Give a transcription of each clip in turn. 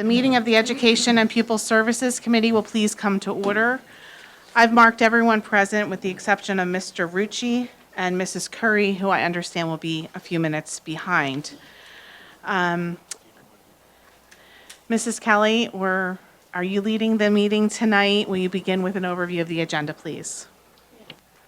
The meeting of the Education and Pupil Services Committee will please come to order. I've marked everyone present with the exception of Mr. Rucci and Mrs. Curry, who I understand will be a few minutes behind. Mrs. Kelly, are you leading the meeting tonight? Will you begin with an overview of the agenda, please?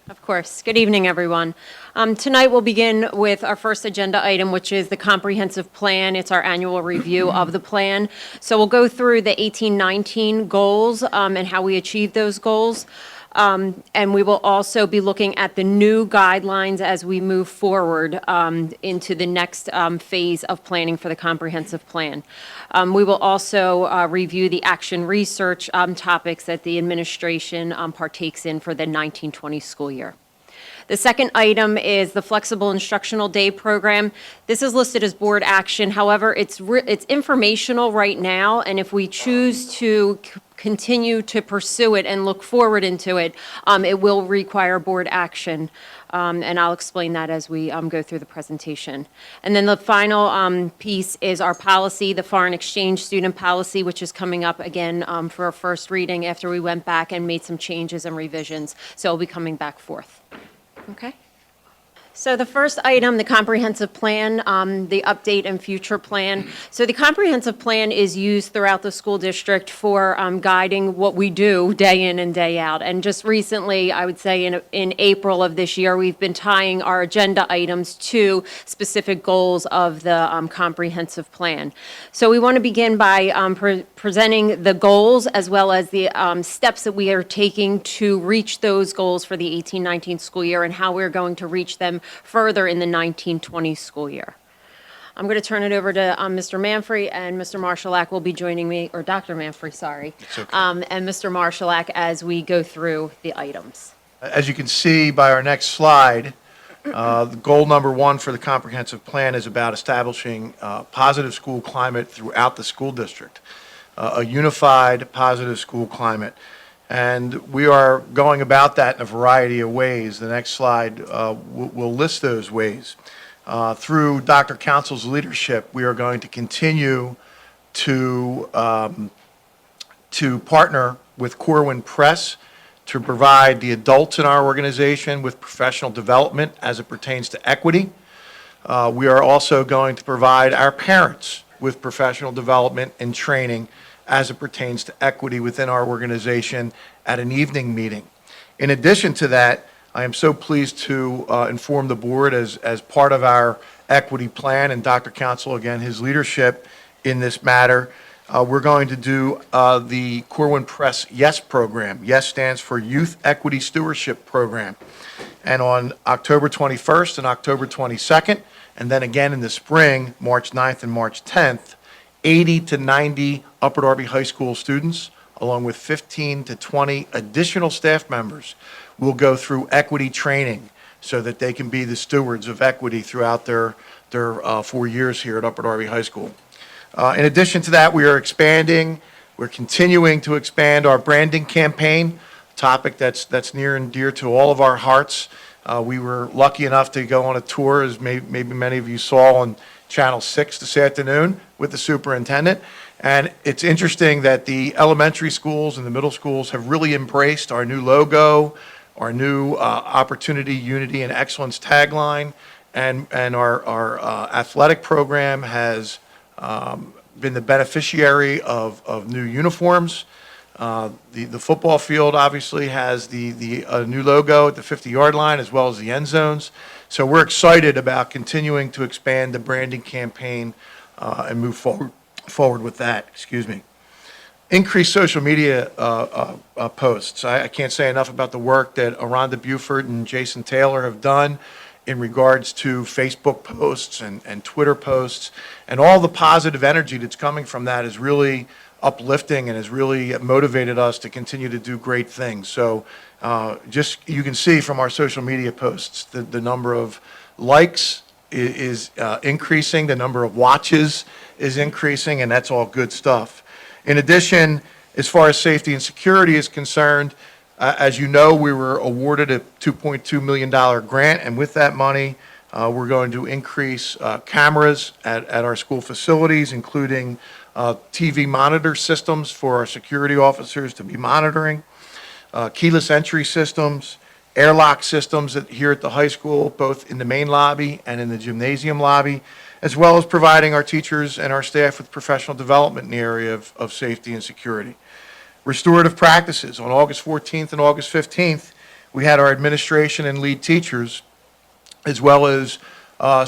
Of course. Good evening, everyone. Tonight we'll begin with our first agenda item, which is the comprehensive plan. It's our annual review of the plan. So we'll go through the 18-19 goals and how we achieve those goals. And we will also be looking at the new guidelines as we move forward into the next phase of planning for the comprehensive plan. We will also review the action research topics that the administration partakes in for the 1920 school year. The second item is the Flexible Instructional Day program. This is listed as board action. However, it's informational right now, and if we choose to continue to pursue it and look forward into it, it will require board action. And I'll explain that as we go through the presentation. And then the final piece is our policy, the foreign exchange student policy, which is coming up again for our first reading after we went back and made some changes and revisions. So it'll be coming back forth. Okay. So the first item, the comprehensive plan, the update and future plan. So the comprehensive plan is used throughout the school district for guiding what we do day in and day out. And just recently, I would say in April of this year, we've been tying our agenda items to specific goals of the comprehensive plan. So we want to begin by presenting the goals as well as the steps that we are taking to reach those goals for the 18-19 school year and how we're going to reach them further in the 1920 school year. I'm going to turn it over to Mr. Manfrey, and Mr. Marshallak will be joining me, or Dr. Manfrey, sorry, okay. And Mr. Marshallak as we go through the items. As you can see by our next slide, the goal number one for the comprehensive plan is about establishing a positive school climate throughout the school district, a unified positive school climate. And we are going about that in a variety of ways. The next slide will list those ways. Through Dr. Council's leadership, we are going to continue to partner with Corwin Press to provide the adults in our organization with professional development as it pertains to equity. We are also going to provide our parents with professional development and training as it pertains to equity within our organization at an evening meeting. In addition to that, I am so pleased to inform the board as part of our equity plan, and Dr. Council, again, his leadership in this matter, we're going to do the Corwin Press YES program. YES stands for Youth Equity Stewardship Program. And on October 21st and October 22nd, and then again in the spring, March 9th and March 10th, 80 to 90 Upper Darby High School students, along with 15 to 20 additional staff members, will go through equity training so that they can be the stewards of equity throughout their 4 years here at Upper Darby High School. In addition to that, we're continuing to expand our branding campaign, a topic that's near and dear to all of our hearts. We were lucky enough to go on a tour, as maybe many of you saw on Channel 6 this afternoon with the superintendent. And it's interesting that the elementary schools and the middle schools have really embraced our new logo, our new Opportunity, Unity, and Excellence tagline, and our athletic program has been the beneficiary of new uniforms. The football field obviously has the new logo at the 50-yard line as well as the end zones. So we're excited about continuing to expand the branding campaign and move forward with that. Excuse me. Increased social media posts. I can't say enough about the work that Aranda Buford and Jason Taylor have done in regards to Facebook posts and Twitter posts, and all the positive energy that's coming from that is really uplifting and has really motivated us to continue to do great things. So just you can see from our social media posts the number of likes is increasing, the number of watches is increasing, and that's all good stuff. In addition, as far as safety and security is concerned, as you know, we were awarded a $2.2 million grant, and with that money, we're going to increase cameras at our school facilities, including TV monitor systems for our security officers to be monitoring, keyless entry systems, airlock systems here at the high school, both in the main lobby and in the gymnasium lobby, as well as providing our teachers and our staff with professional development in the area of safety and security. Restorative practices. On August 14th and August 15th, we had our administration and lead teachers, as well as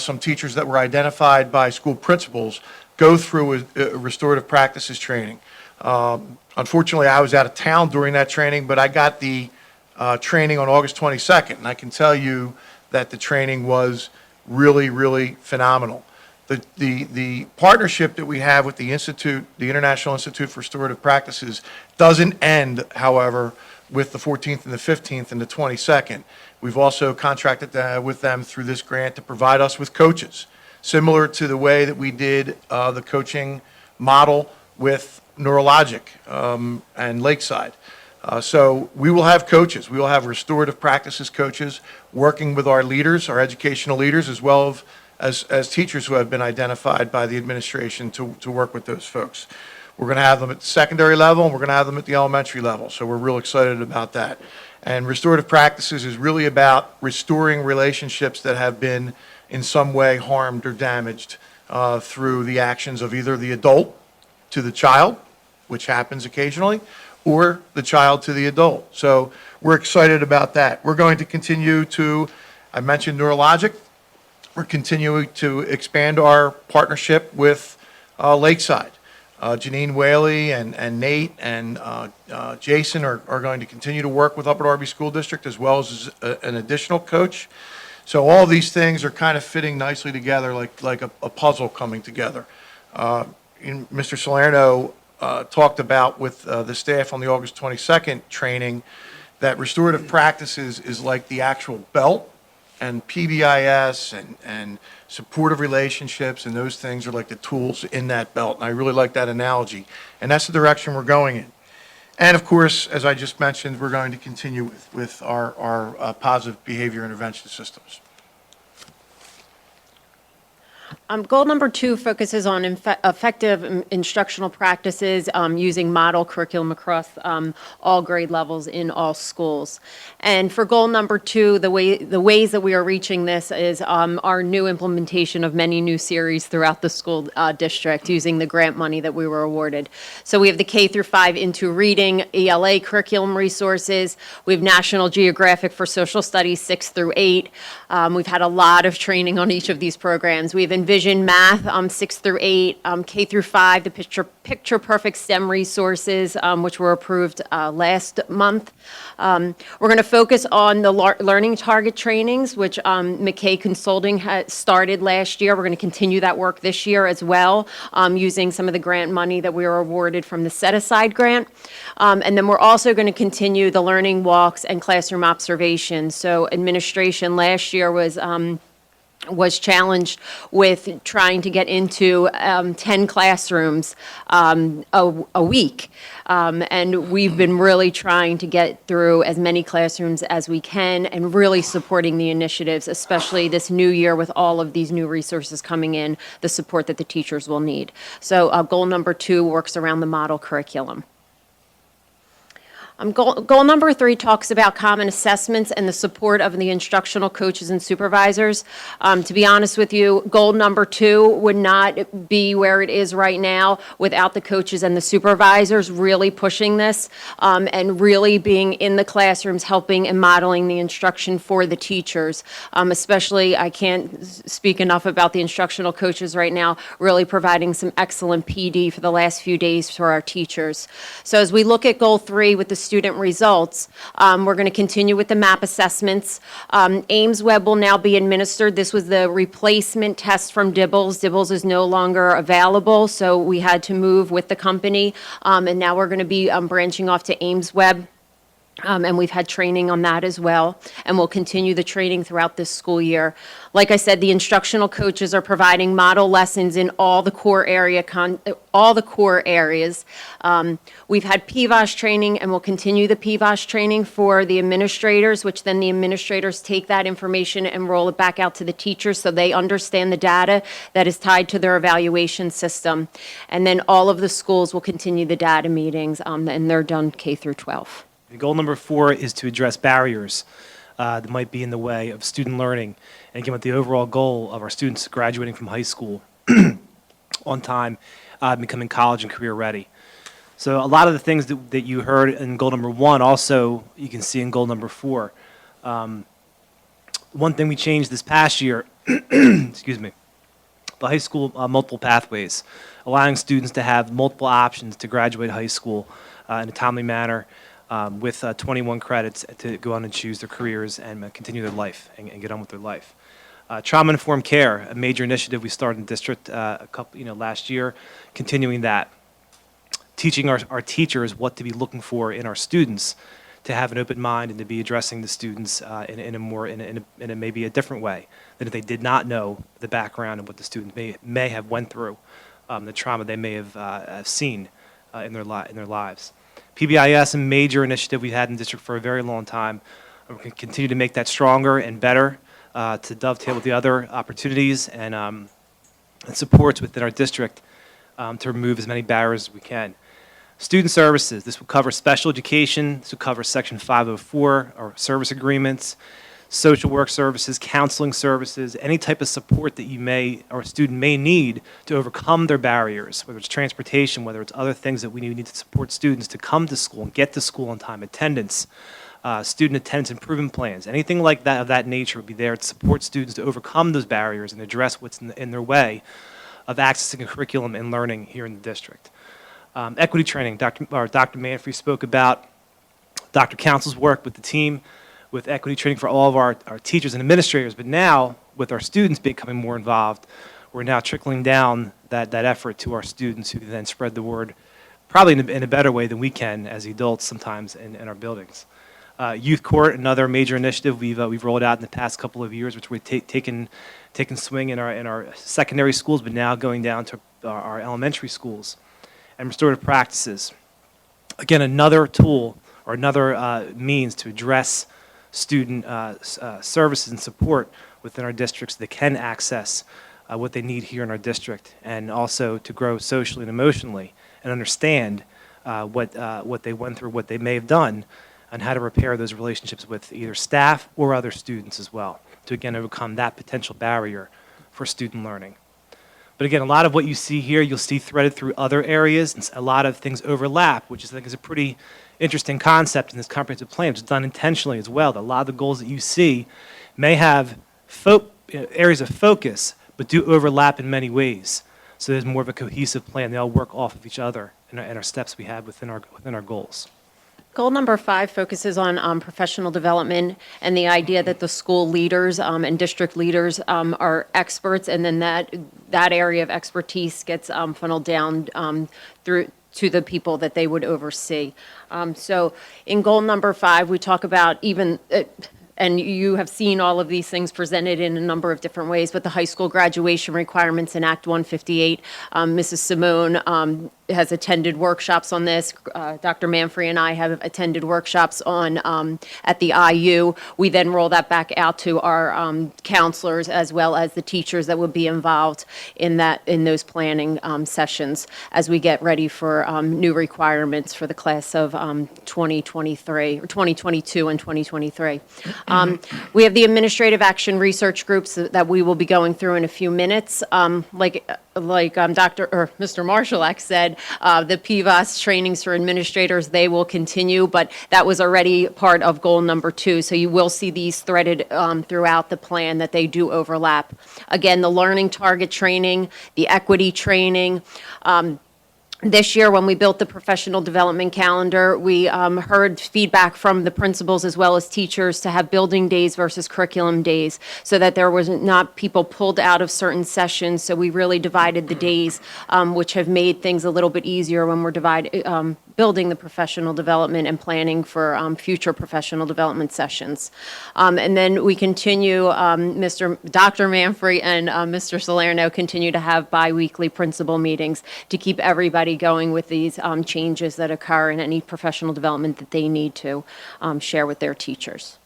some teachers that were identified by school principals, go through a restorative practices training. Unfortunately, I was out of town during that training, but I got the training on August 22nd, and I can tell you that the training was really, really phenomenal. The partnership that we have with the Institute, the International Institute for Restorative Practices, doesn't end, however, with the 14th and the 15th and the 22nd. We've also contracted with them through this grant to provide us with coaches, similar to the way that we did the coaching model with Neurologic and Lakeside. So we will have coaches. We will have restorative practices coaches working with our leaders, our educational leaders, as well as teachers who have been identified by the administration to work with those folks. We're going to have them at the secondary level, and we're going to have them at the elementary level, so we're real excited about that. And restorative practices is really about restoring relationships that have been in some way harmed or damaged through the actions of either the adult to the child, which happens occasionally, or the child to the adult. So we're excited about that. We're going to continue to, I mentioned Neurologic, we're continuing to expand our partnership with Lakeside. Janine Whaley and Nate and Jason are going to continue to work with Upper Darby School District as well as an additional coach. So all these things are kind of fitting nicely together like a puzzle coming together. Mr. Salerno talked about with the staff on the August 22nd training that restorative practices is like the actual belt, and PBIS and supportive relationships and those things are like the tools in that belt. And I really like that analogy. And that's the direction we're going in. And of course, as I just mentioned, we're going to continue with our positive behavior intervention systems. Goal number 2 focuses on effective instructional practices using model curriculum across all grade levels in all schools. And for goal number 2, the ways that we are reaching this is our new implementation of many new series throughout the school district using the grant money that we were awarded. So we have the K through 5 Into Reading, ELA curriculum resources. We have National Geographic for Social Studies 6 through 8. We've had a lot of training on each of these programs. We have Envision Math 6 through 8, K through 5, the Picture Perfect STEM resources, which were approved last month. We're going to focus on the learning target trainings, which McKay Consulting had started last year. We're going to continue that work this year as well, using some of the grant money that we were awarded from the set-aside grant. And then we're also going to continue the learning walks and classroom observations. So administration last year was challenged with trying to get into 10 classrooms a week. And we've been really trying to get through as many classrooms as we can and really supporting the initiatives, especially this new year with all of these new resources coming in, the support that the teachers will need. So goal number 2 works around the model curriculum. Goal number 3 talks about common assessments and the support of the instructional coaches and supervisors. To be honest with you, goal number 2 would not be where it is right now without the coaches and the supervisors really pushing this and really being in the classrooms, helping and modeling the instruction for the teachers. Especially, I can't speak enough about the instructional coaches right now, really providing some excellent PD for the last few days for our teachers. So as we look at goal 3 with the student results, we're going to continue with the MAP assessments. Ames Web will now be administered. This was the replacement test from Dibbles. Dibbles is no longer available, so we had to move with the company, and now we're going to be branching off to Ames Web. And we've had training on that as well, and we'll continue the training throughout this school year. Like I said, the instructional coaches are providing model lessons in all the core areas. We've had PVOS training, and we'll continue the PVOS training for the administrators, which then the administrators take that information and roll it back out to the teachers so they understand the data that is tied to their evaluation system. And then all of the schools will continue the data meetings, and they're done K through 12. Goal number 4 is to address barriers that might be in the way of student learning. And again, with the overall goal of our students graduating from high school on time, becoming college and career ready. So a lot of the things that you heard in goal number 1 also you can see in goal number 4. One thing we changed this past year, excuse me, the high school multiple pathways, allowing students to have multiple options to graduate high school in a timely manner. With 21 credits to go on and choose their careers and continue their life and get on with their life. Trauma-informed care, a major initiative we started in the district last year, continuing that. Teaching our teachers what to be looking for in our students to have an open mind and to be addressing the students in a maybe a different way than if they did not know the background and what the students may have went through, the trauma they may have seen in their lives. PBIS, a major initiative we've had in the district for a very long time. We're going to continue to make that stronger and better to dovetail with the other opportunities and supports within our district to remove as many barriers as we can. Student services, this will cover special education, this will cover Section 504, or service agreements, social work services, counseling services, any type of support that you may or a student may need to overcome their barriers, whether it's transportation, whether it's other things that we need to support students to come to school and get to school on time, attendance, student attendance improvement plans, anything like that of that nature would be there to support students to overcome those barriers and address what's in their way of accessing a curriculum and learning here in the district. Equity training, Dr. Manfrey spoke about Dr. Council's work with the team, with equity training for all of our teachers and administrators, but now with our students becoming more involved, we're now trickling down that effort to our students who can then spread the word probably in a better way than we can as adults sometimes in our buildings. Youth Court, another major initiative we've rolled out in the past couple of years, which we've taken swing in our secondary schools, but now going down to our elementary schools. And restorative practices. Again, another tool or another means to address student services and support within our districts that can access what they need here in our district, and also to grow socially and emotionally and understand what they went through, what they may have done, and how to repair those relationships with either staff or other students as well, to again overcome that potential barrier for student learning. But again, a lot of what you see here, you'll see threaded through other areas, and a lot of things overlap, which I think is a pretty interesting concept in this comprehensive plan, which is done intentionally as well. That a lot of the goals that you see may have areas of focus, but do overlap in many ways. So there's more of a cohesive plan. They all work off of each other and our steps we have within our goals. Goal number 5 focuses on professional development and the idea that the school leaders and district leaders are experts, and then that area of expertise gets funneled down through to the people that they would oversee. So in goal number 5, we talk about and you have seen all of these things presented in a number of different ways, but the high school graduation requirements in Act 158, Mrs. Simone has attended workshops on this. Dr. Manfrey and I have attended workshops on at the IU. We then roll that back out to our counselors as well as the teachers that would be involved in those planning sessions as we get ready for new requirements for the class of 2023 or 2022 and 2023. We have the administrative action research groups that we will be going through in a few minutes. Like Mr. Marshallak said, the PVOS trainings for administrators, they will continue, but that was already part of goal number 2. So you will see these threaded throughout the plan that they do overlap. Again, the learning target training, the equity training. This year, when we built the professional development calendar, we heard feedback from the principals as well as teachers to have building days versus curriculum days so that there was not people pulled out of certain sessions. So we really divided the days, which have made things a little bit easier when we're building the professional development and planning for future professional development sessions. And then we continue, Dr. Manfrey and Mr. Salerno continue to have biweekly principal meetings to keep everybody going with these changes that occur and any professional development that they need to share with their teachers.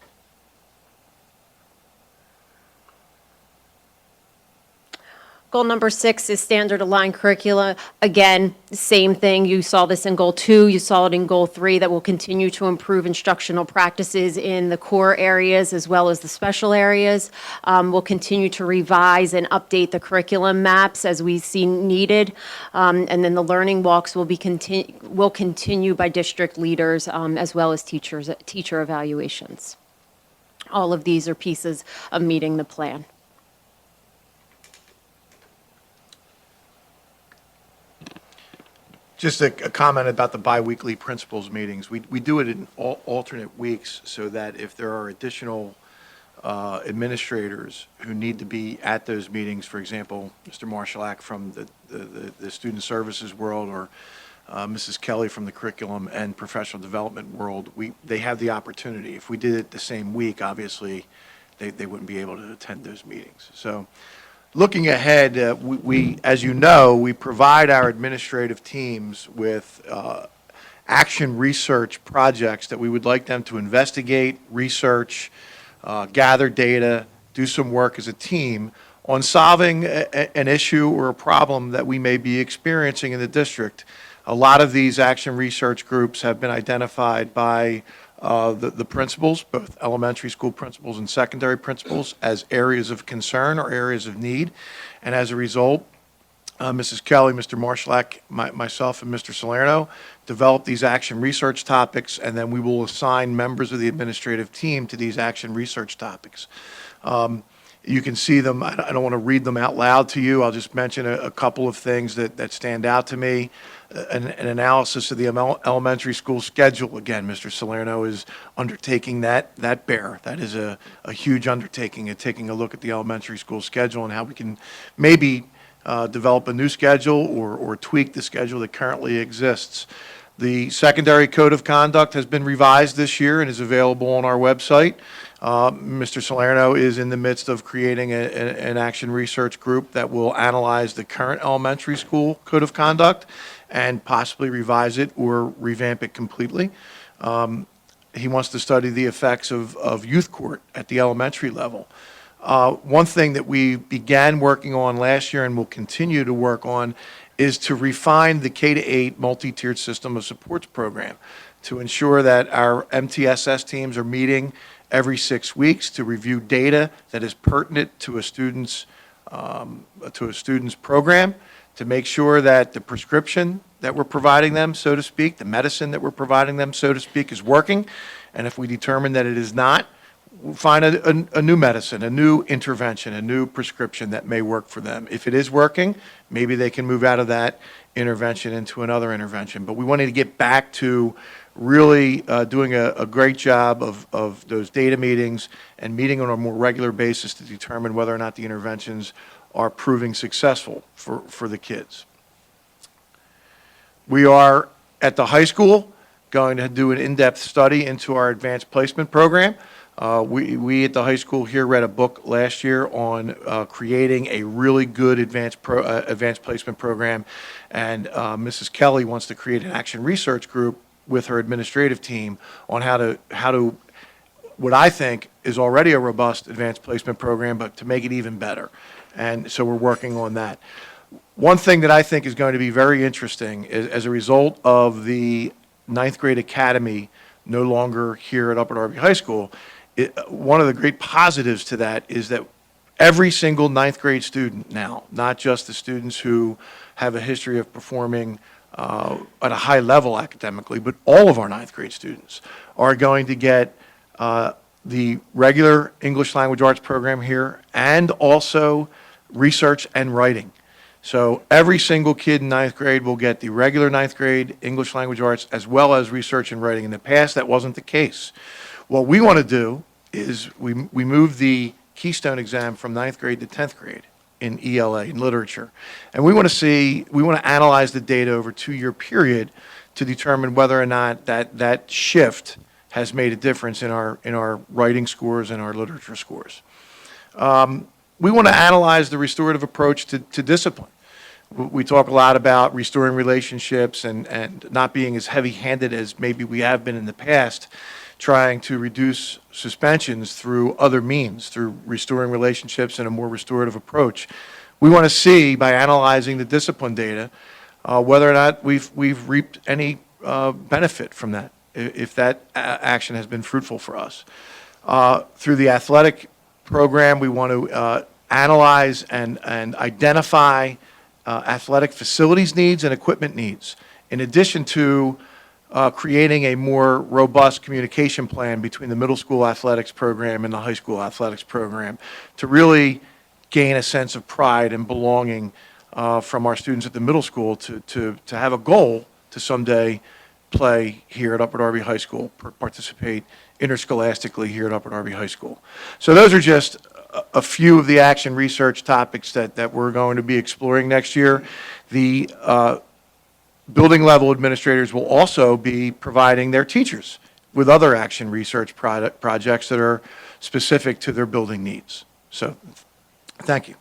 Goal number 6 is standard aligned curricula. Again, same thing. You saw this in goal 2. You saw it in goal 3, that will continue to improve instructional practices in the core areas as well as the special areas. We'll continue to revise and update the curriculum maps as we see needed. And then the learning walks will continue by district leaders as well as teacher evaluations. All of these are pieces of meeting the plan. Just a comment about the biweekly principals meetings. We do it in alternate weeks so that if there are additional administrators who need to be at those meetings, for example, Mr. Marshallak from the student services world or Mrs. Kelly from the curriculum and professional development world, they have the opportunity. If we did it the same week, obviously, they wouldn't be able to attend those meetings. So, looking ahead, as you know, we provide our administrative teams with action research projects that we would like them to investigate, research, gather data, do some work as a team on solving an issue or a problem that we may be experiencing in the district. A lot of these action research groups have been identified by the principals, both elementary school principals and secondary principals, as areas of concern or areas of need. And as a result, Mrs. Kelly, Mr. Marshallak, myself, and Mr. Salerno develop these action research topics, and then we will assign members of the administrative team to these action research topics. You can see them. I don't want to read them out loud to you. I'll just mention a couple of things that stand out to me. An analysis of the elementary school schedule. Again, Mr. Salerno is undertaking that bear. That is a huge undertaking, taking a look at the elementary school schedule and how we can maybe develop a new schedule or tweak the schedule that currently exists. The secondary code of conduct has been revised this year and is available on our website. Mr. Salerno is in the midst of creating an action research group that will analyze the current elementary school code of conduct and possibly revise it or revamp it completely. He wants to study the effects of youth court at the elementary level. One thing that we began working on last year and will continue to work on is to refine the K-8 multi-tiered system of supports program to ensure that our MTSS teams are meeting every 6 weeks to review data that is pertinent to a student's program, to make sure that the prescription that we're providing them, so to speak, the medicine that we're providing them, so to speak, is working. And if we determine that it is not, we'll find a new medicine, a new intervention, a new prescription that may work for them. If it is working, maybe they can move out of that intervention into another intervention. But we wanted to get back to really doing a great job of those data meetings and meeting on a more regular basis to determine whether or not the interventions are proving successful for the kids. We are, at the high school, going to do an in-depth study into our advanced placement program. We at the high school here read a book last year on creating a really good advanced placement program, and Mrs. Kelly wants to create an action research group with her administrative team on how to what I think is already a robust advanced placement program, but to make it even better. And so we're working on that. One thing that I think is going to be very interesting is, as a result of the 9th grade academy no longer here at Upper Darby High School, one of the great positives to that is that every single 9th grade student now, not just the students who have a history of performing at a high level academically, but all of our 9th grade students are going to get the regular English Language Arts program here and also research and writing. So every single kid in 9th grade will get the regular 9th grade English Language Arts as well as research and writing. In the past, that wasn't the case. What we want to do is we move the Keystone exam from 9th grade to 10th grade. in ELA, in literature. And we want to analyze the data over a 2-year period to determine whether or not that shift has made a difference in our writing scores and our literature scores. We want to analyze the restorative approach to discipline. We talk a lot about restoring relationships and not being as heavy-handed as maybe we have been in the past, trying to reduce suspensions through other means, through restoring relationships and a more restorative approach. We want to see, by analyzing the discipline data, whether or not we've reaped any benefit from that, if that action has been fruitful for us. Through the athletic program, we want to analyze and identify athletic facilities needs and equipment needs, in addition to creating a more robust communication plan between the middle school athletics program and the high school athletics program to really gain a sense of pride and belonging from our students at the middle school to have a goal to someday play here at Upper Darby High School, participate interscholastically here at Upper Darby High School. So those are just a few of the action research topics that we're going to be exploring next year. The building level administrators will also be providing their teachers with other action research projects that are specific to their building needs. So thank you.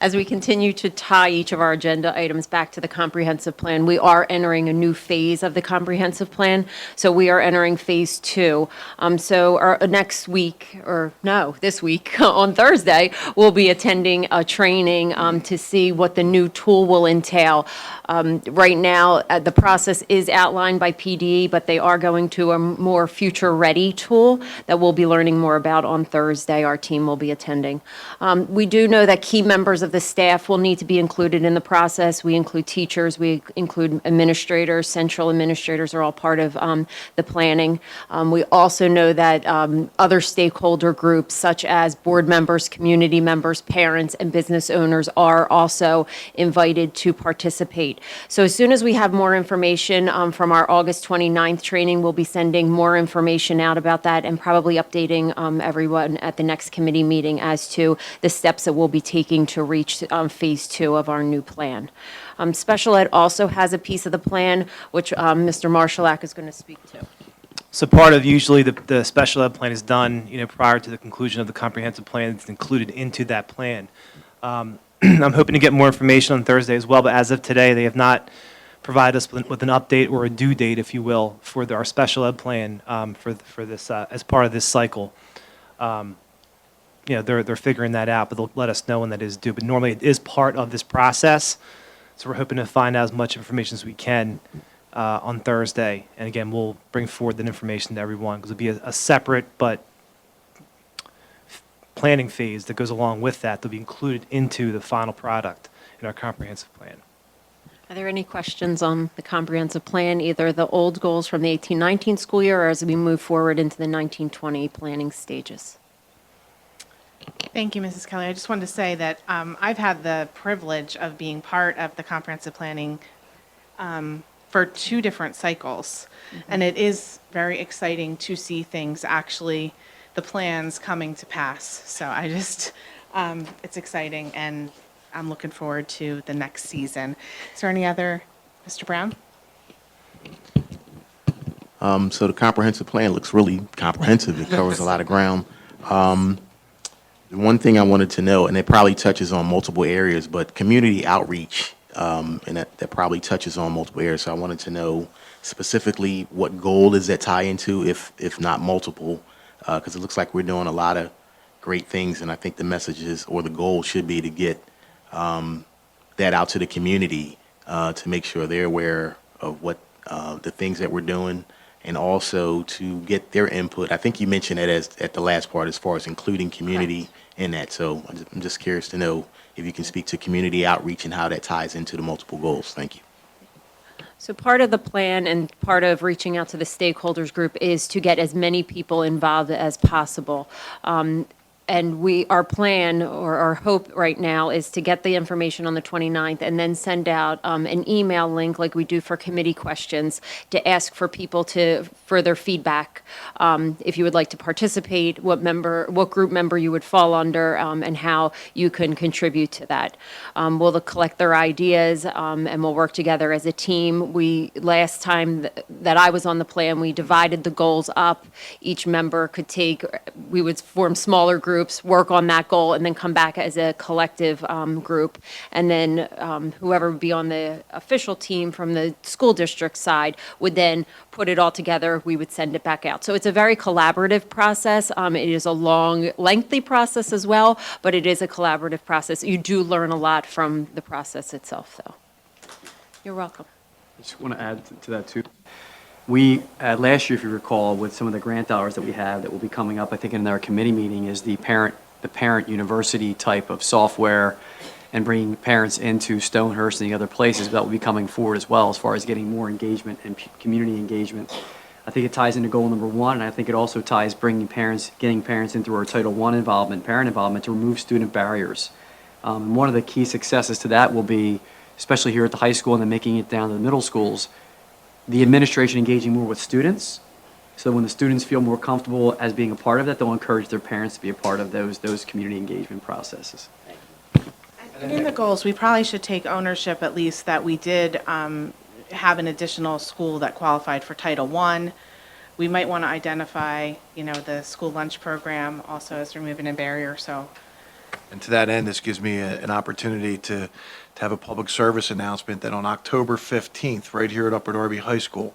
As we continue to tie each of our agenda items back to the comprehensive plan, we are entering a new phase of the comprehensive plan. So we are entering phase 2. So our next week, or no, this week on Thursday, we'll be attending a training to see what the new tool will entail. Right now, the process is outlined by PD, but they are going to a more future-ready tool that we'll be learning more about on Thursday. Our team will be attending. We do know that key members of the staff will need to be included in the process. We include teachers, we include administrators, central administrators are all part of the planning. We also know that other stakeholder groups such as board members, community members, parents, and business owners are also invited to participate. So as soon as we have more information from our August 29th training, we'll be sending more information out about that and probably updating everyone at the next committee meeting as to the steps that we'll be taking to reach phase 2 of our new plan. Special ed also has a piece of the plan, which Mr. Marshallak is going to speak to. So part of usually the special ed plan is done, prior to the conclusion of the comprehensive plan. It's included into that plan. I'm hoping to get more information on Thursday as well, but as of today, they have not provided us with an update or a due date, if you will, for our special ed plan for this as part of this cycle. They're figuring that out, but they'll let us know when that is due. But normally it is part of this process, so we're hoping to find out as much information as we can on Thursday. And again, we'll bring forward that information to everyone because it'll be a separate but planning phase that goes along with that. They'll be included into the final product in our comprehensive plan. Are there any questions on the comprehensive plan, either the old goals from the 18-19 school year or as we move forward into the 19-20 planning stages? Thank you, Mrs. Kelly. I just wanted to say that I've had the privilege of being part of the comprehensive planning for 2 different cycles. And it is very exciting to see things actually, the plans coming to pass. So I just, it's exciting, and I'm looking forward to the next season. Is there any other, Mr. Brown? So the comprehensive plan looks really comprehensive. It covers a lot of ground. The one thing I wanted to know, and it probably touches on multiple areas, but community outreach, and that probably touches on multiple areas. So I wanted to know specifically what goal does that tie into, if not multiple, because it looks like we're doing a lot of great things, and I think the messages or the goal should be to get that out to the community to make sure they're aware of what the things that we're doing, and also to get their input. I think you mentioned it at the last part as far as including community in that. So I'm just curious to know if you can speak to community outreach and how that ties into the multiple goals. Thank you. So part of the plan and part of reaching out to the stakeholders group is to get as many people involved as possible. And our plan or our hope right now is to get the information on the 29th and then send out an email link like we do for committee questions to ask for people to further feedback. If you would like to participate, what group member you would fall under, and how you can contribute to that. We'll collect their ideas, and we'll work together as a team. Last time that I was on the plan, we divided the goals up. Each member we would form smaller groups, work on that goal, and then come back as a collective group. And then whoever would be on the official team from the school district side would then put it all together. We would send it back out. So it's a very collaborative process. It is a long, lengthy process as well, but it is a collaborative process. You do learn a lot from the process itself, though. You're welcome. I just want to add to that, too. We, last year, if you recall, with some of the grant dollars that we have that will be coming up, I think in our committee meeting, is the parent university type of software and bringing parents into Stonehurst and the other places that will be coming forward as well, as far as getting more engagement and community engagement. I think it ties into goal number one, and I think it also ties getting parents into our Title I involvement, parent involvement, to remove student barriers. One of the key successes to that will be, especially here at the high school and then making it down to the middle schools, the administration engaging more with students. So when the students feel more comfortable as being a part of that, they'll encourage their parents to be a part of those community engagement processes. In the goals, we probably should take ownership at least that we did have an additional school that qualified for Title I. We might want to identify, the school lunch program also as removing a barrier, so. And to that end, this gives me an opportunity to have a public service announcement that on October 15th, right here at Upper Darby High School,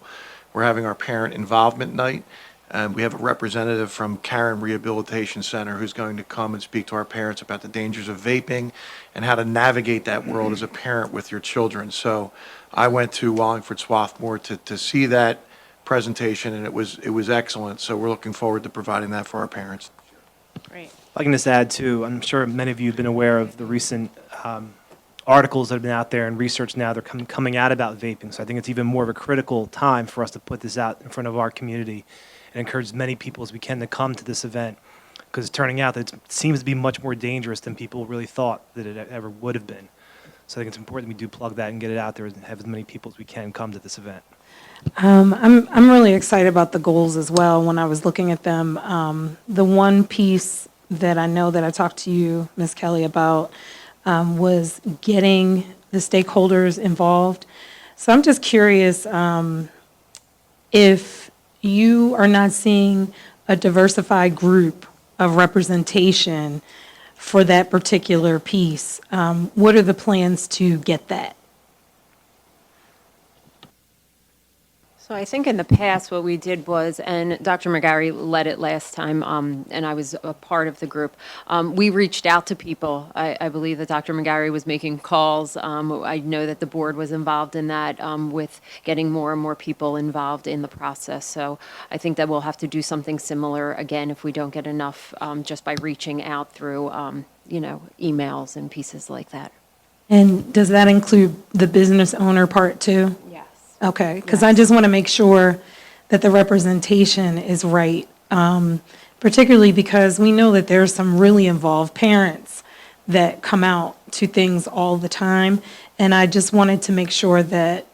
we're having our parent involvement night. And we have a representative from Karen Rehabilitation Center who's going to come and speak to our parents about the dangers of vaping and how to navigate that world as a parent with your children. So I went to Wallingford Swarthmore to see that presentation, and it was excellent. So we're looking forward to providing that for our parents. Great. If I can just add, too, I'm sure many of you have been aware of the recent articles that have been out there and research now they're coming out about vaping. So I think it's even more of a critical time for us to put this out in front of our community and encourage as many people as we can to come to this event, because it's turning out that it seems to be much more dangerous than people really thought that it ever would have been. So I think it's important we do plug that and get it out there and have as many people as we can come to this event. I'm really excited about the goals as well. When I was looking at them, the one piece that I know that I talked to you, Ms. Kelly, about was getting the stakeholders involved. So I'm just curious if you are not seeing a diversified group of representation for that particular piece, what are the plans to get that? So I think in the past, what we did was, and Dr. McGarry led it last time, and I was a part of the group, we reached out to people. I believe that Dr. McGarry was making calls. I know that the board was involved in that with getting more and more people involved in the process. So I think that we'll have to do something similar again if we don't get enough just by reaching out through, emails and pieces like that. And does that include the business owner part too? Yes. Okay, because I just want to make sure that the representation is right, particularly because we know that there's some really involved parents that come out to things all the time. And I just wanted to make sure that,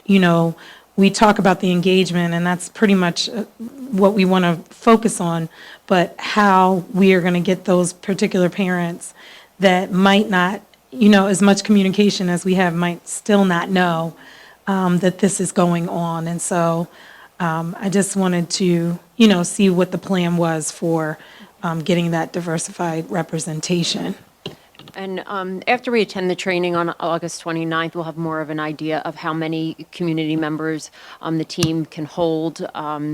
we talk about the engagement, and that's pretty much what we want to focus on, but how we are going to get those particular parents that might not, as much communication as we have, might still not know that this is going on. And so I just wanted to, see what the plan was for getting that diversified representation. And after we attend the training on August 29th, we'll have more of an idea of how many community members the team can hold,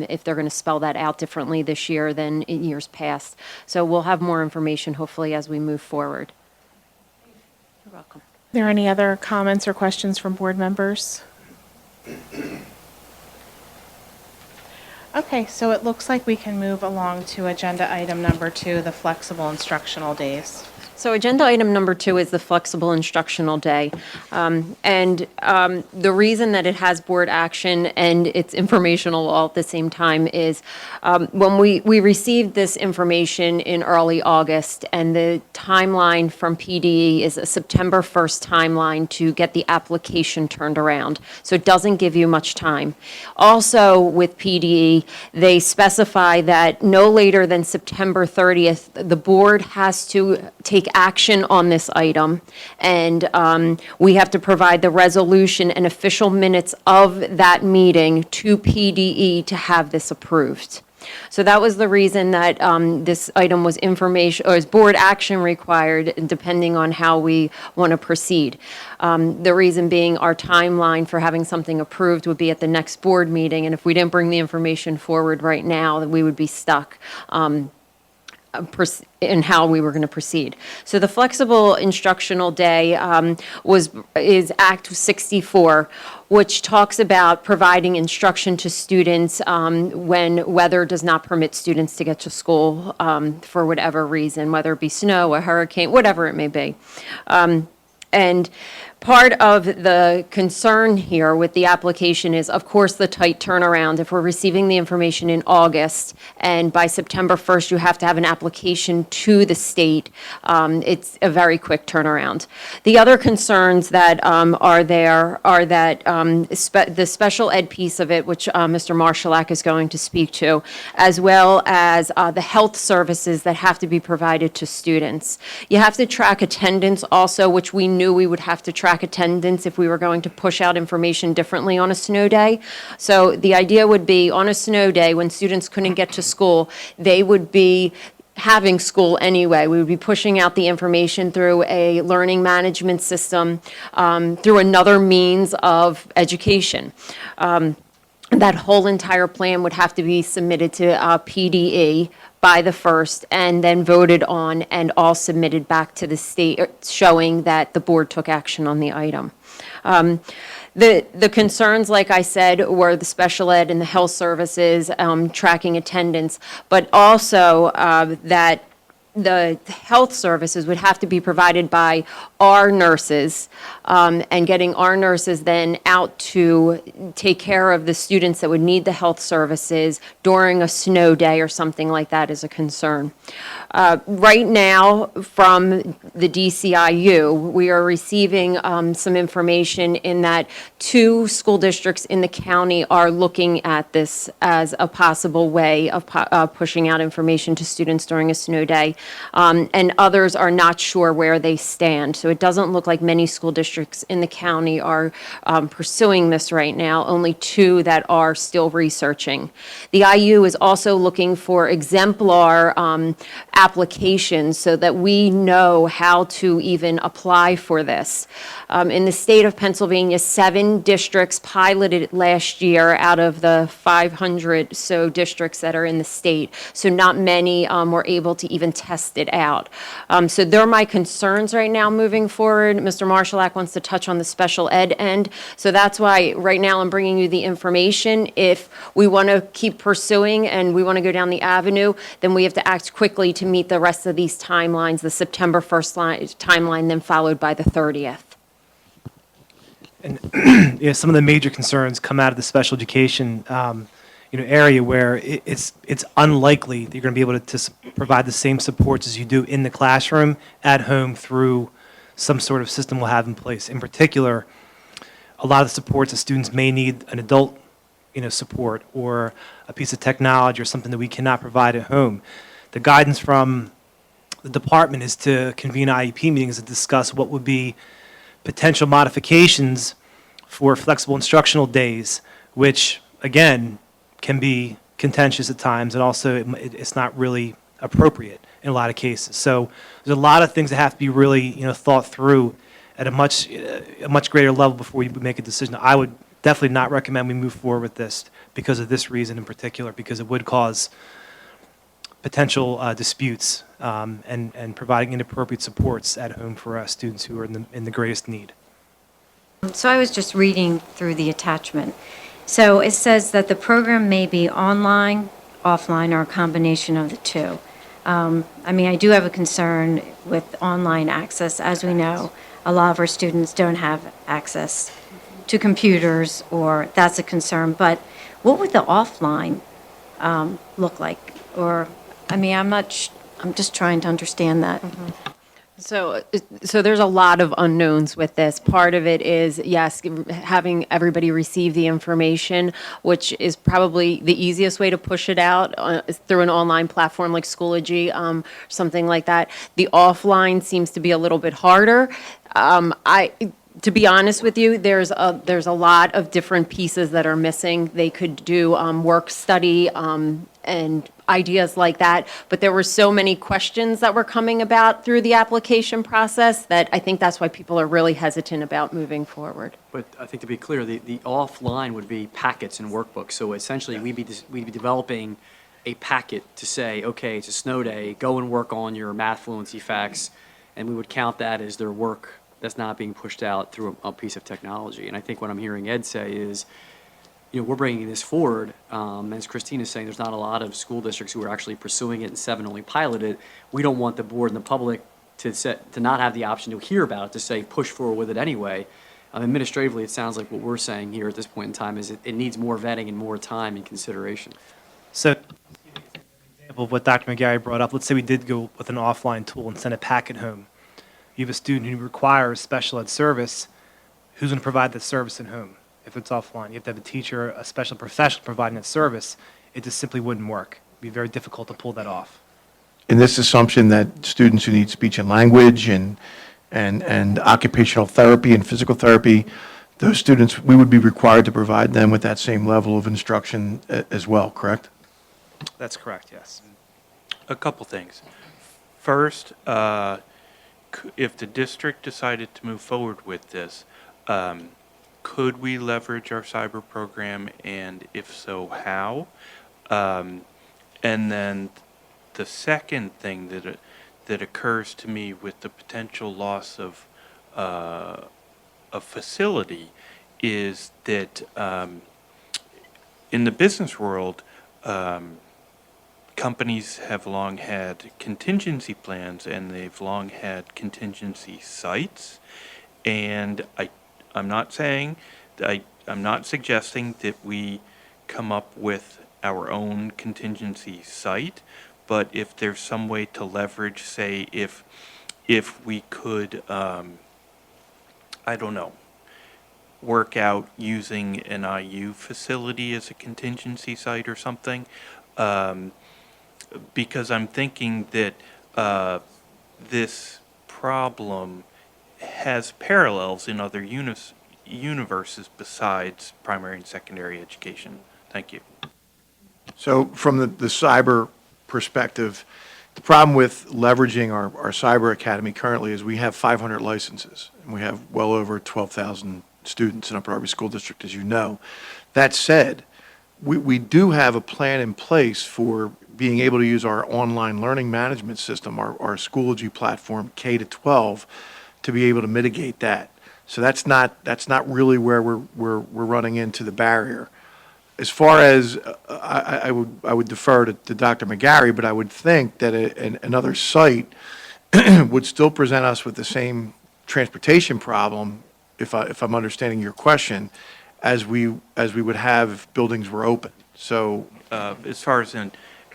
if they're going to spell that out differently this year than in years past. So we'll have more information, hopefully, as we move forward. You're welcome. Are there any other comments or questions from board members? Okay, so it looks like we can move along to agenda item number 2, the flexible instructional days. So agenda item number 2 is the flexible instructional day. The reason that it has board action and it's informational all at the same time is when we received this information in early August, and the timeline from PDE is a September 1st timeline to get the application turned around. So it doesn't give you much time. Also, with PDE, they specify that no later than September 30th, the board has to take action on this item, and we have to provide the resolution and official minutes of that meeting to PDE to have this approved. So that was the reason that this item was information, or is board action required, depending on how we want to proceed. The reason being, our timeline for having something approved would be at the next board meeting, and if we didn't bring the information forward right now, then we would be stuck in how we were going to proceed. So the flexible instructional day is Act 64, which talks about providing instruction to students when weather does not permit students to get to school for whatever reason, whether it be snow, a hurricane, whatever it may be. And part of the concern here with the application is, of course, the tight turnaround. If we're receiving the information in August, and by September 1st, you have to have an application to the state, it's a very quick turnaround. The other concerns that are there are that the special ed piece of it, which Mr. Marshallak is going to speak to, as well as the health services that have to be provided to students. You have to track attendance also, which we knew we would have to track attendance if we were going to push out information differently on a snow day. So the idea would be, on a snow day, when students couldn't get to school, they would be having school anyway. We would be pushing out the information through a learning management system, through another means of education. That whole entire plan would have to be submitted to PDE by the 1st, and then voted on and all submitted back to the state, showing that the board took action on the item. The concerns, like I said, were the special ed and the health services, tracking attendance, but also that the health services would have to be provided by our nurses, and getting our nurses then out to take care of the students that would need the health services during a snow day or something like that is a concern. Right now, from the DCIU, we are receiving some information in that 2 school districts in the county are looking at this as a possible way of pushing out information to students during a snow day, and others are not sure where they stand. So it doesn't look like many school districts in the county are pursuing this right now, only 2 that are still researching. The IU is also looking for exemplar applications so that we know how to even apply for this. In the state of Pennsylvania, 7 districts piloted it last year out of the 500 so districts that are in the state. So not many were able to even test it out. So they're my concerns right now moving forward. Mr. Marshallak wants to touch on the special ed end. So that's why right now I'm bringing you the information. If we want to keep pursuing and we want to go down the avenue, then we have to act quickly to meet the rest of these timelines, the September 1st timeline, then followed by the 30th. And yeah, some of the major concerns come out of the special education area where it's unlikely that you're going to be able to provide the same supports as you do in the classroom at home through some sort of system we'll have in place. In particular, a lot of the supports that students may need an adult support or a piece of technology or something that we cannot provide at home. The guidance from the department is to convene IEP meetings and discuss what would be potential modifications for flexible instructional days, which, again, can be contentious at times, and also it's not really appropriate in a lot of cases. So there's a lot of things that have to be really, thought through at a much greater level before we make a decision. I would definitely not recommend we move forward with this because of this reason in particular, because it would cause potential disputes and providing inappropriate supports at home for students who are in the greatest need. So I was just reading through the attachment. So it says that the program may be online, offline, or a combination of the two. I mean, I do have a concern with online access. As we know, a lot of our students don't have access to computers, or that's a concern. But what would the offline look like? Or, I mean, I'm just trying to understand that. So there's a lot of unknowns with this. Part of it is, yes, having everybody receive the information, which is probably the easiest way to push it out is through an online platform like Schoology, something like that. The offline seems to be a little bit harder. To be honest with you, there's a lot of different pieces that are missing. They could do work study and ideas like that, but there were so many questions that were coming about through the application process that I think that's why people are really hesitant about moving forward. But I think to be clear, the offline would be packets and workbooks. So essentially, we'd be developing a packet to say, okay, it's a snow day, go and work on your math fluency facts, and we would count that as their work that's not being pushed out through a piece of technology. And I think what I'm hearing Ed say is, we're bringing this forward. As Christine is saying, there's not a lot of school districts who are actually pursuing it, and 7 only piloted. We don't want the board and the public to not have the option to hear about it, to say push forward with it anyway. Administratively, it sounds like what we're saying here at this point in time is it needs more vetting and more time and consideration. So, example of what Dr. McGarry brought up, let's say we did go with an offline tool and send a packet home. You have a student who requires special ed service, who's going to provide that service at home if it's offline? You have to have a teacher, a special professional providing that service. It just simply wouldn't work. It'd be very difficult to pull that off. In this assumption that students who need speech and language and occupational therapy and physical therapy, those students, we would be required to provide them with that same level of instruction as well, correct? That's correct, yes. A couple things. First, if the district decided to move forward with this, could we leverage our cyber program, and if so, how? And then the second thing that occurs to me with the potential loss of a facility is that in the business world, companies have long had contingency plans, and they've long had contingency sites. And I'm not saying, I'm not suggesting that we come up with our own contingency site, but if there's some way to leverage, say, if we could, I don't know, work out using an IU facility as a contingency site or something, because I'm thinking that this problem has parallels in other universes besides primary and secondary education. Thank you. So from the cyber perspective, the problem with leveraging our cyber academy currently is we have 500 licenses, and we have well over 12,000 students in Upper Darby School District, as you know. That said, we do have a plan in place for being able to use our online learning management system, our Schoology platform, K-12, to be able to mitigate that. So that's not really where we're running into the barrier. As far as I would defer to Dr. McGarry, but I would think that another site would still present us with the same transportation problem, if I'm understanding your question, as we would have if buildings were open. So As far as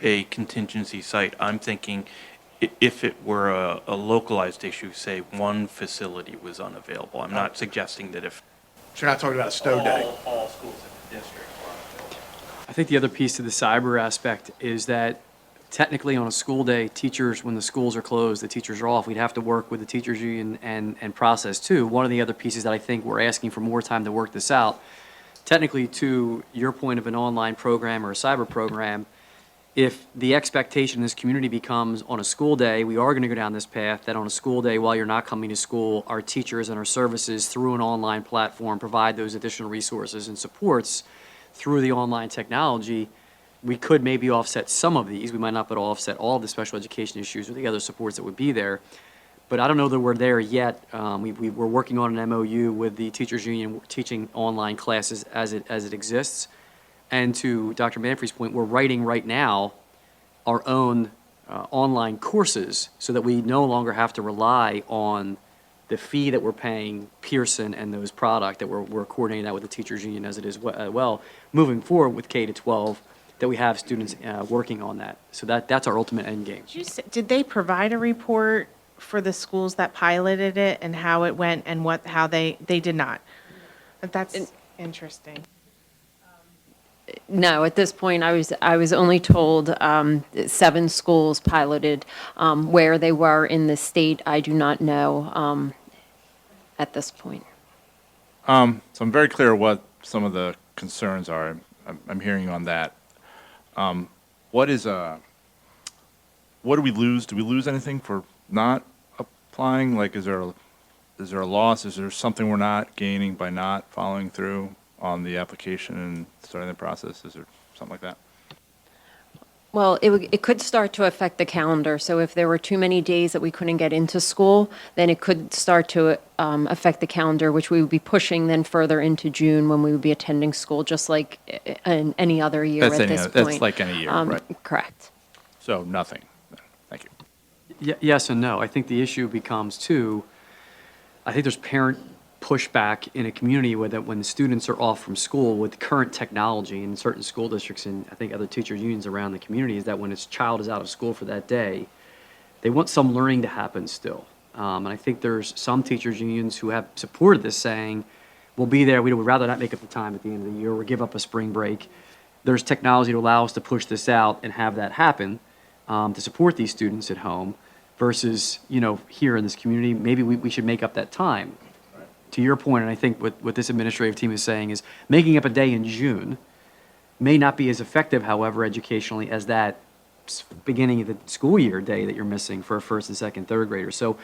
a contingency site, I'm thinking if it were a localized issue, say one facility was unavailable. I'm not suggesting that if you're not talking about a snow day. all schools in the district were unavailable. I think the other piece to the cyber aspect is that technically on a school day, teachers, when the schools are closed, the teachers are off, we'd have to work with the teachers union and process too. One of the other pieces that I think we're asking for more time to work this out, technically to your point of an online program or a cyber program, if the expectation in this community becomes on a school day, we are going to go down this path, that on a school day while you're not coming to school, our teachers and our services through an online platform provide those additional resources and supports through the online technology. We could maybe offset some of these. We might not be able to offset all of the special education issues or the other supports that would be there. But I don't know that we're there yet. We're working on an MOU with the teachers union teaching online classes as it exists. And to Dr. Manfrey's point, we're writing right now our own online courses so that we no longer have to rely on the fee that we're paying Pearson and those product that we're coordinating that with the teachers union as it is well, moving forward with K to 12, that we have students working on that. So that's our ultimate end game. Did they provide a report for the schools that piloted it and how it went and how they did not? But that's interesting. No, at this point, I was only told 7 schools piloted. Where they were in the state, I do not know at this point. So I'm very clear what some of the concerns are. I'm hearing you on that. What do we lose? Do we lose anything for not applying? Like, is there a loss? Is there something we're not gaining by not following through on the application and starting the process? Is there something like that? Well, it could start to affect the calendar. So if there were too many days that we couldn't get into school, then it could start to affect the calendar, which we would be pushing then further into June when we would be attending school, just like in any other year at this point. That's like any year, right? Correct. So nothing. Thank you. Yes and no. I think the issue becomes, too, I think there's parent pushback in a community when the students are off from school with current technology in certain school districts, and I think other teacher unions around the community, is that when his child is out of school for that day, they want some learning to happen still. And I think there's some teachers unions who have supported this, saying, we'll be there, we would rather not make up the time at the end of the year or give up a spring break. There's technology to allow us to push this out and have that happen to support these students at home versus, here in this community, maybe we should make up that time. To your point, and I think what this administrative team is saying is making up a day in June may not be as effective, however, educationally, as that beginning of the school year day that you're missing for a first and second, third graders. So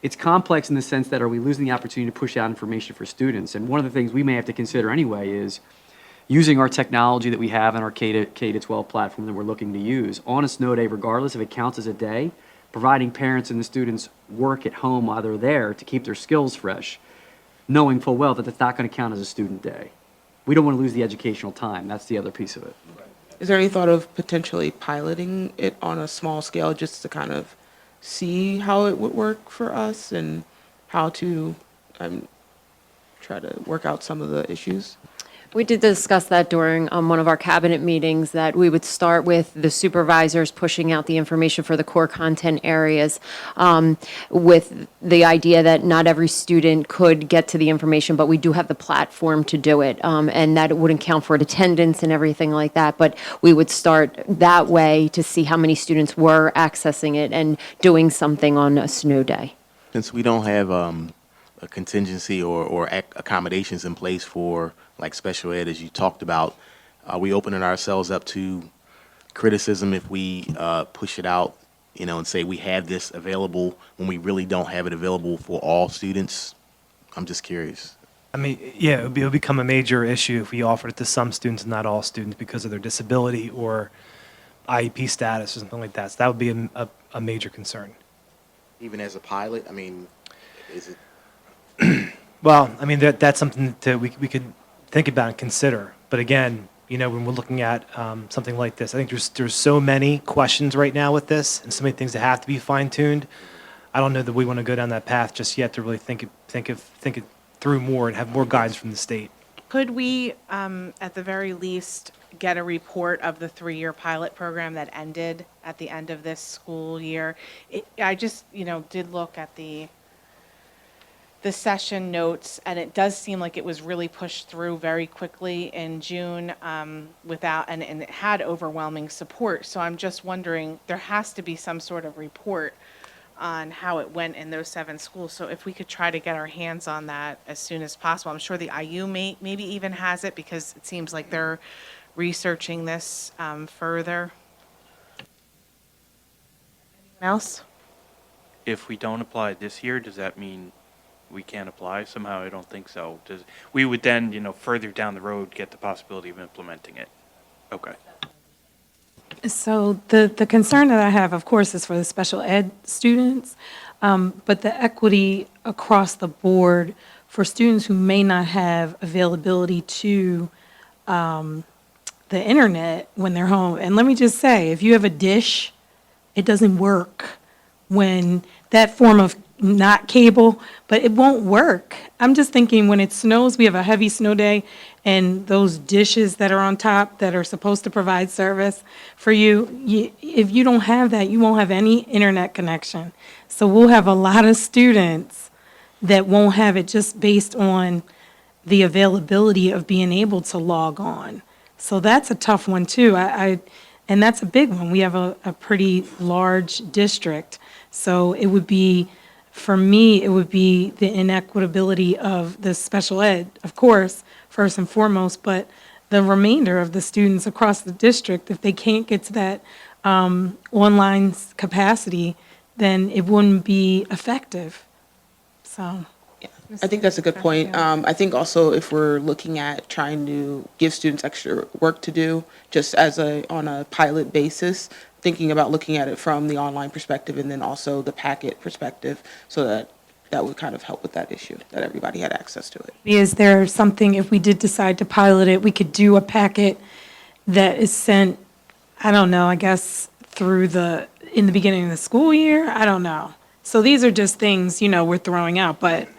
it's complex in the sense that, are we losing the opportunity to push out information for students? And one of the things we may have to consider anyway is using our technology that we have in our K to 12 platform that we're looking to use on a snow day, regardless if it counts as a day, providing parents and the students work at home while they're there to keep their skills fresh, knowing full well that that's not going to count as a student day. We don't want to lose the educational time. That's the other piece of it. Is there any thought of potentially piloting it on a small scale just to kind of see how it would work for us and how to try to work out some of the issues? We did discuss that during one of our cabinet meetings, that we would start with the supervisors pushing out the information for the core content areas, with the idea that not every student could get to the information, but we do have the platform to do it, and that it wouldn't count for attendance and everything like that. But we would start that way to see how many students were accessing it and doing something on a snow day. Since we don't have a contingency or accommodations in place for like special ed, as you talked about, are we opening ourselves up to criticism if we push it out, and say we have this available when we really don't have it available for all students? I'm just curious. I mean, yeah, it would become a major issue if we offered it to some students and not all students because of their disability or IEP status or something like that. So that would be a major concern. Even as a pilot, I mean, is it? Well, I mean, that's something that we could think about and consider. But again, when we're looking at something like this, I think there's so many questions right now with this and so many things that have to be fine-tuned. I don't know that we want to go down that path just yet to really think it through more and have more guidance from the state. Could we, at the very least, get a report of the 3-year pilot program that ended at the end of this school year? I just, did look at the session notes, and it does seem like it was really pushed through very quickly in June and it had overwhelming support. So I'm just wondering, there has to be some sort of report on how it went in those 7 schools. So if we could try to get our hands on that as soon as possible. I'm sure the IU maybe even has it, because it seems like they're researching this further. Anyone else? If we don't apply this year, does that mean we can't apply somehow? I don't think so. We would then, further down the road, get the possibility of implementing it. Okay. So the concern that I have, of course, is for the special ed students, but the equity across the board for students who may not have availability to the internet when they're home. And let me just say, if you have a dish it doesn't work when that form of not cable, but it won't work. I'm just thinking when it snows, we have a heavy snow day, and those dishes that are on top that are supposed to provide service for you, if you don't have that, you won't have any internet connection. So we'll have a lot of students that won't have it just based on the availability of being able to log on. So that's a tough one too. And that's a big one. We have a pretty large district. So it would be, for me, it would be the inequitability of the special ed, of course, first and foremost, but the remainder of the students across the district, if they can't get to that online capacity, then it wouldn't be effective. So. I think that's a good point. I think also if we're looking at trying to give students extra work to do, just as on a pilot basis, thinking about looking at it from the online perspective and then also the packet perspective, so that would kind of help with that issue, that everybody had access to it. Is there something, if we did decide to pilot it, we could do a packet that is sent, I don't know, I guess in the beginning of the school year? I don't know. So these are just things, we're throwing out, but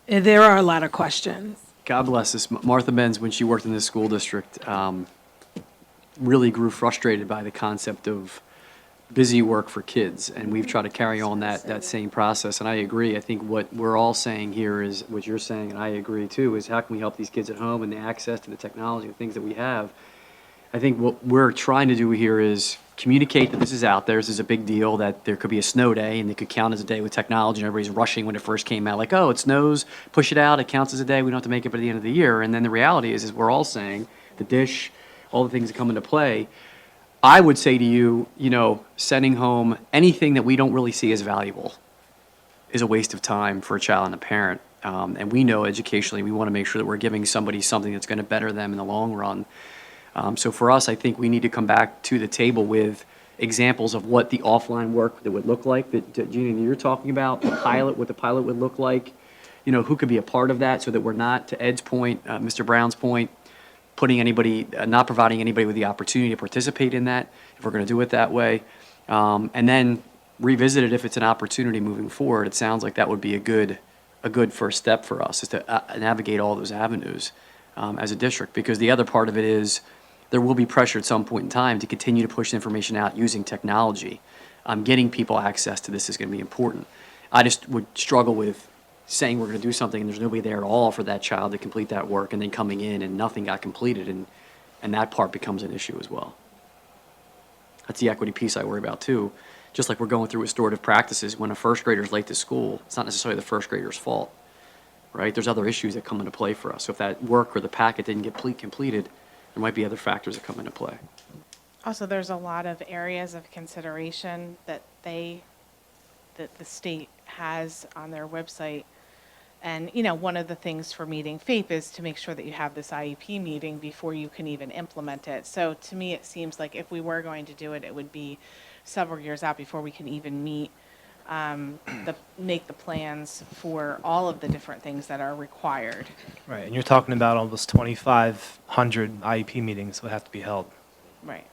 there are a lot of questions. God bless us. Martha Benz, when she worked in this school district, really grew frustrated by the concept of busy work for kids. And we've tried to carry on that same process. And I agree. I think what we're all saying here is what you're saying, and I agree too, is how can we help these kids at home and the access to the technology and things that we have. I think what we're trying to do here is communicate that this is out there. This is a big deal, that there could be a snow day and it could count as a day with technology, and everybody's rushing when it first came out, like, oh, it snows, push it out, it counts as a day, we don't have to make it by the end of the year. And then the reality is we're all saying, the dish, all the things that come into play. I would say to you, sending home anything that we don't really see as valuable is a waste of time for a child and a parent. And we know educationally we want to make sure that we're giving somebody something that's going to better them in the long run. So for us, I think we need to come back to the table with examples of what the offline work that would look like, that Gina, you're talking about, what the pilot would look like, who could be a part of that, so that we're not, to Ed's point, Mr. Brown's point, not providing anybody with the opportunity to participate in that, if we're going to do it that way. And then revisit it if it's an opportunity moving forward. It sounds like that would be a good first step for us, is to navigate all those avenues as a district. Because the other part of it is, there will be pressure at some point in time to continue to push information out using technology. Getting people access to this is going to be important. I just would struggle with saying we're going to do something and there's nobody there at all for that child to complete that work, and then coming in and nothing got completed, and that part becomes an issue as well. That's the equity piece I worry about too. Just like we're going through restorative practices, when a first grader is late to school, it's not necessarily the first grader's fault, right? There's other issues that come into play for us. So if that work or the packet didn't get completed, there might be other factors that come into play. Also, there's a lot of areas of consideration that the state has on their website. And, one of the things for meeting FAPE is to make sure that you have this IEP meeting before you can even implement it. So to me, it seems like if we were going to do it, it would be several years out before we can even meet, make the plans for all of the different things that are required. Right, and you're talking about almost 2,500 IEP meetings would have to be held. Right.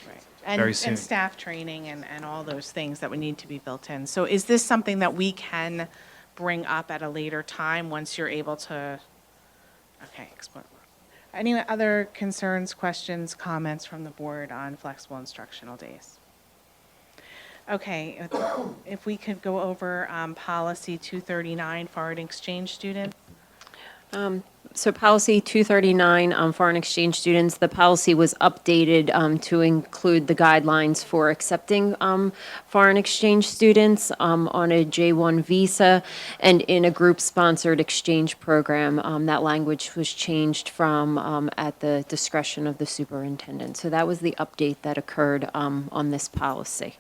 Right. Very soon. And staff training and all those things that would need to be built in. So is this something that we can bring up at a later time once you're able to, okay, explore. Any other concerns, questions, comments from the board on flexible instructional days? Okay, if we could go over policy 239, foreign exchange students. So policy 239, foreign exchange students, the policy was updated to include the guidelines for accepting foreign exchange students on a J-1 visa and in a group-sponsored exchange program. That language was changed from at the discretion of the superintendent. So that was the update that occurred on this policy.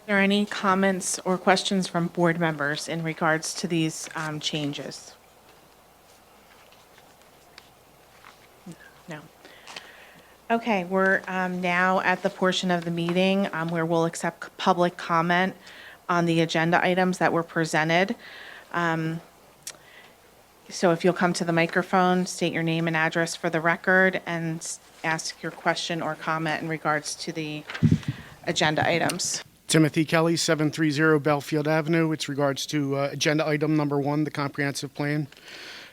Are there any comments or questions from board members in regards to these changes? No. Okay, we're now at the portion of the meeting where we'll accept public comment on the agenda items that were presented. So if you'll come to the microphone, state your name and address for the record, and ask your question or comment in regards to the agenda items. Timothy Kelly, 730 Belfield Avenue. It's regards to agenda item number 1, the comprehensive plan.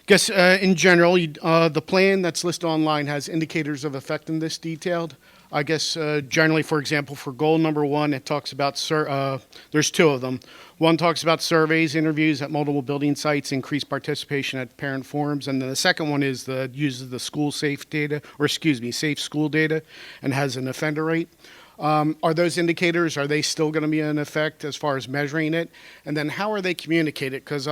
Guess in general, the plan that's listed online has indicators of effectiveness detailed. I guess generally, for example, for goal number 1, it talks about, there's 2 of them. One talks about surveys, interviews at multiple building sites, increased participation at parent forums. And then the second one is the uses the school safe data, or excuse me, safe school data, and has an offender rate. Are those indicators, are they still going to be in effect as far as measuring it? And then how are they communicated? Because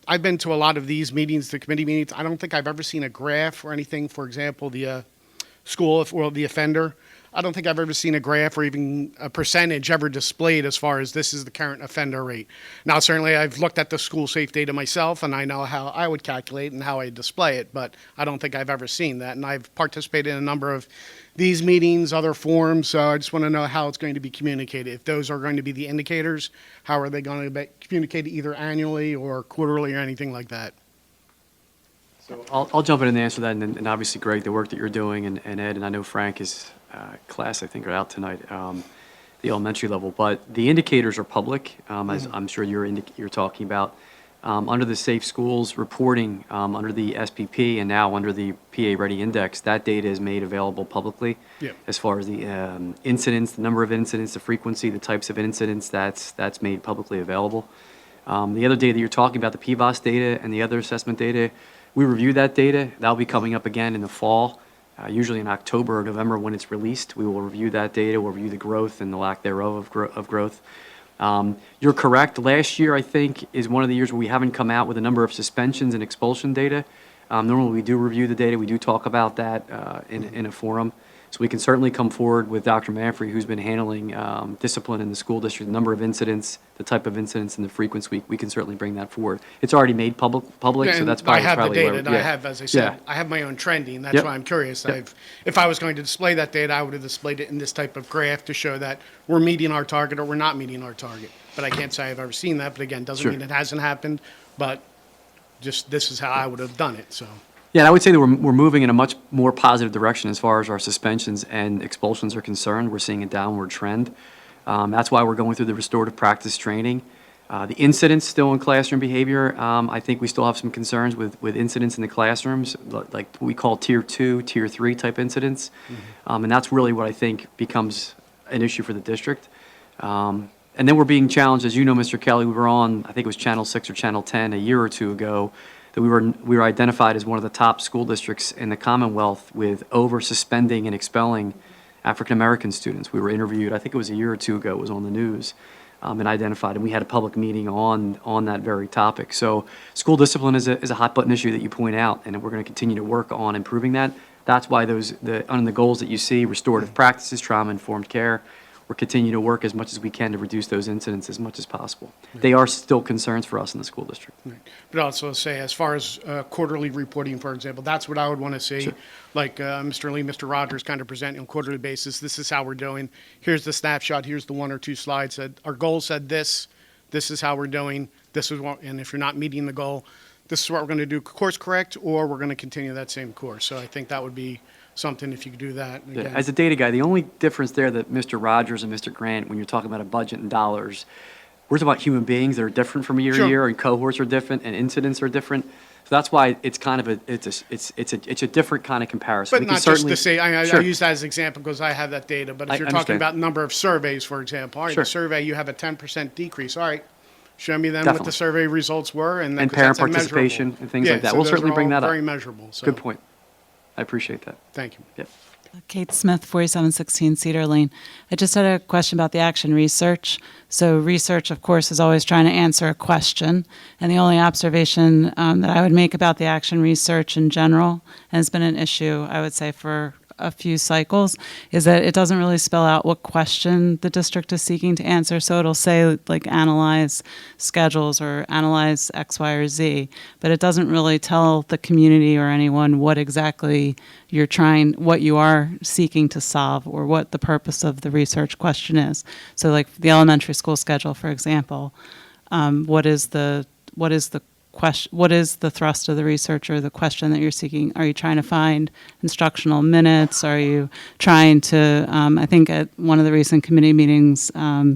I've been to a lot of these meetings, the committee meetings. I don't think I've ever seen a graph or anything, for example, the school or the offender. I don't think I've ever seen a graph or even a percentage ever displayed as far as this is the current offender rate. Now, certainly I've looked at the school safe data myself, and I know how I would calculate and how I display it, but I don't think I've ever seen that. And I've participated in a number of these meetings, other forums, so I just want to know how it's going to be communicated. If those are going to be the indicators, how are they going to be communicated either annually or quarterly or anything like that? So I'll jump in and answer that, and obviously, Greg, the work that you're doing, and Ed, and I know Frank is class, I think, are out tonight, the elementary level. But the indicators are public, as I'm sure you're talking about. Under the Safe Schools reporting, under the SPP, and now under the PA Ready Index, that data is made available publicly. Yeah. As far as the incidents, the number of incidents, the frequency, the types of incidents, that's made publicly available. The other data that you're talking about, the PVOS data and the other assessment data, we review that data. That'll be coming up again in the fall. Usually in October or November when it's released, we will review that data, we'll review the growth and the lack thereof of growth. You're correct. Last year, I think, is one of the years where we haven't come out with a number of suspensions and expulsion data. Normally, we do review the data. We do talk about that in a forum. So we can certainly come forward with Dr. Manfrey, who's been handling discipline in the school district, the number of incidents, the type of incidents, and the frequency. We can certainly bring that forward. It's already made public, so that's probably I have the data, where, and I have, as I said, I have my own trending. That's Yep. why I'm curious. Yep. If I was going to display that data, I would have displayed it in this type of graph to show that we're meeting our target or we're not meeting our target. But I can't say I've ever seen that. But again, doesn't Sure. mean it hasn't happened. But just this is how I would have done it. So. Yeah, and I would say that we're moving in a much more positive direction as far as our suspensions and expulsions are concerned. We're seeing a downward trend. That's why we're going through the restorative practice training. The incidents still in classroom behavior, I think we still have some concerns with incidents in the classrooms, like what we call tier 2, tier 3 type incidents. And that's really what I think becomes an issue for the district. And then we're being challenged, as you know, Mr. Kelly, we were on, I think it was Channel 6 or Channel 10 a year or two ago, that we were identified as one of the top school districts in the Commonwealth with over-suspending and expelling African-American students. We were interviewed, I think it was a year or two ago, it was on the news, and identified, and we had a public meeting on that very topic. So school discipline is a hot-button issue that you point out, and we're going to continue to work on improving that. That's why on the goals that you see, restorative practices, trauma-informed care, we're continuing to work as much as we can to reduce those incidents as much as possible. They are still concerns for us in the school district. Right. But also say, as far as quarterly reporting, for example, that's what I would want to see. Sure. Like Mr. Lee, Mr. Rogers kind of present on a quarterly basis. This is how we're doing. Here's the snapshot. Here's the 1 or 2 slides that our goal said this. This is how we're doing. This is what, and if you're not meeting the goal, this is what we're going to do course correct, or we're going to continue that same course. So I think that would be something if you could do that. Yeah, Again, as a data guy, the only difference there that Mr. Rogers and Mr. Grant, when you're talking about a budget and dollars, we're talking about human beings that are different from year to Sure. year, and cohorts are different, and incidents are different. So that's why it's kind of it's a different kind of comparison. But We can not just certainly- to say, I Sure. use that as an example because I have that data. But if I you're talking understand. about number of surveys, for example, all right, Sure. the survey, you have a 10% decrease. All right, show me then what Definitely. the survey results were. And, then, And 'cause parent that's immeasurable. participation and things Yeah, like that. so We'll those certainly are bring all that up. very measurable. So. Good point. I appreciate that. Thank you. Yep. Kate Smith, 4716 Cedar Lane. I just had a question about the action research. So research, of course, is always trying to answer a question. And the only observation that I would make about the action research in general, and it's been an issue, I would say, for a few cycles, is that it doesn't really spell out what question the district is seeking to answer. So it'll say, like, analyze schedules or analyze X, Y, or Z, but it doesn't really tell the community or anyone what exactly what you are seeking to solve or what the purpose of the research question is. So like the elementary school schedule, for example, what is the question, what is the thrust of the research or the question that you're seeking? Are you trying to find instructional minutes? Are you trying to, I think at one of the recent committee meetings, I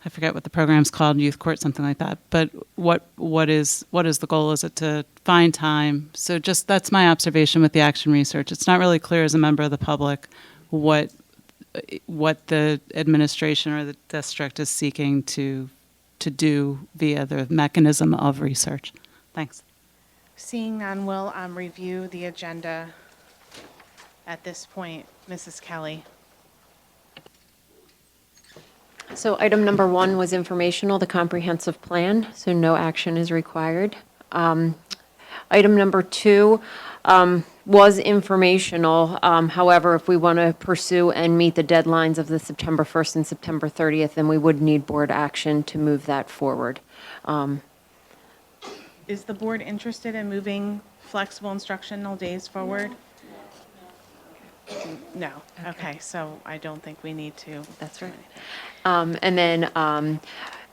forget what the program's called, Youth Court, something like that. But what is the goal? Is it to find time? So just, that's my observation with the action research. It's not really clear as a member of the public what the administration or the district is seeking to do via the mechanism of research. Thanks. Seeing none, we'll review the agenda at this point. Mrs. Kelly. So item number 1 was informational, the comprehensive plan, so no action is required. Item number 2 was informational. However, if we want to pursue and meet the deadlines of the September 1st and September 30th, then we would need board action to move that forward. Is the board interested in moving flexible instructional days forward? No. Okay, so I don't think we need to. That's right. And then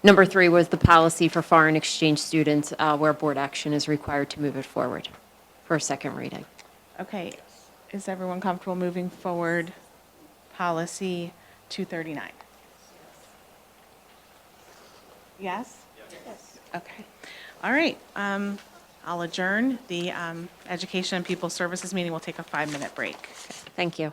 number 3 was the policy for foreign exchange students, where board action is required to move it forward for a second reading. Okay, is everyone comfortable moving forward policy 239? Yes? Yes. Okay. All right, I'll adjourn the Education and People Services meeting. We'll take a 5-minute break. Thank you.